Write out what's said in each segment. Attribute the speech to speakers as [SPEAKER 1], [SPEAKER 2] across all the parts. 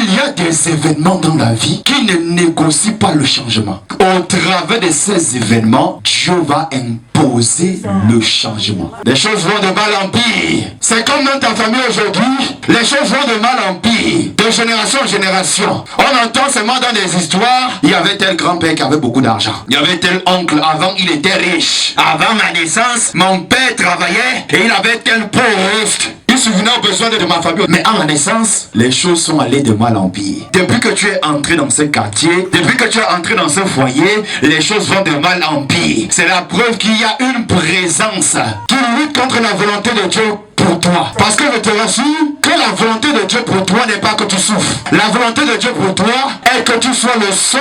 [SPEAKER 1] Il y a des événements dans la vie qui ne négocient pas le changement. Au travers de ces événements, Dieu va imposer le changement. Les choses vont de mal en pire. C'est comme dans ta famille aujourd'hui, les choses vont de mal en pire, de génération en génération. On entend seulement dans des histoires, il y avait tel grand-père qui avait beaucoup d'argent. Il y avait tel oncle, avant il était riche. Avant ma naissance, mon père travaillait et il avait tel poste. Il se souvenait aux besoins de ma famille. Mais à ma naissance, les choses sont allées de mal en pire. Depuis que tu es entré dans ce quartier, depuis que tu es entré dans ce foyer, les choses vont de mal en pire. C'est la preuve qu'il y a une présence qui lutte contre la volonté de Dieu pour toi. Parce que je te rassure que la volonté de Dieu pour toi n'est pas que tu souffres. La volonté de Dieu pour toi est que tu sois le sceau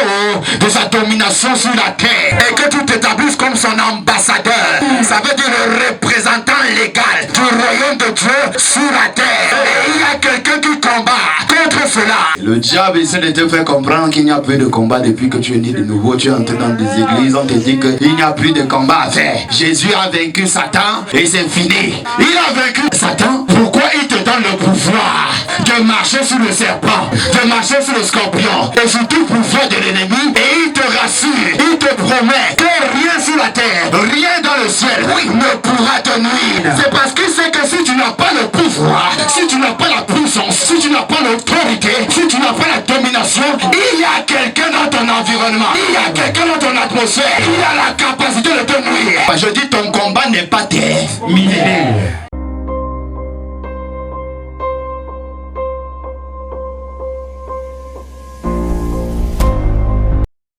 [SPEAKER 1] de sa domination sur la terre et que tu t'établisses comme son ambassadeur. Ça veut dire le représentant légal du royaume de Dieu sur la terre. Et il y a quelqu'un qui combat contre cela. Le diable essaie de te faire comprendre qu'il n'y a plus de combat depuis que tu es né de nouveau. Tu es entré dans des églises, on te dit qu'il n'y a plus de combat à faire. Jésus a vaincu Satan et c'est fini. Il a vaincu Satan. Pourquoi il te donne le pouvoir de marcher sur le serpent, de marcher sur le scorpion et sur tout pouvoir de l'ennemi? Et il te rassure, il te promet que rien sur la terre, rien dans le ciel, ne pourra te nuire. C'est parce qu'il sait que si tu n'as pas le pouvoir, si tu n'as pas la puissance, si tu n'as pas l'autorité, si tu n'as pas la domination, il y a quelqu'un dans ton environnement, il y a quelqu'un dans ton atmosphère, il a la capacité de te nuire. Je dis ton combat n'est pas terminé.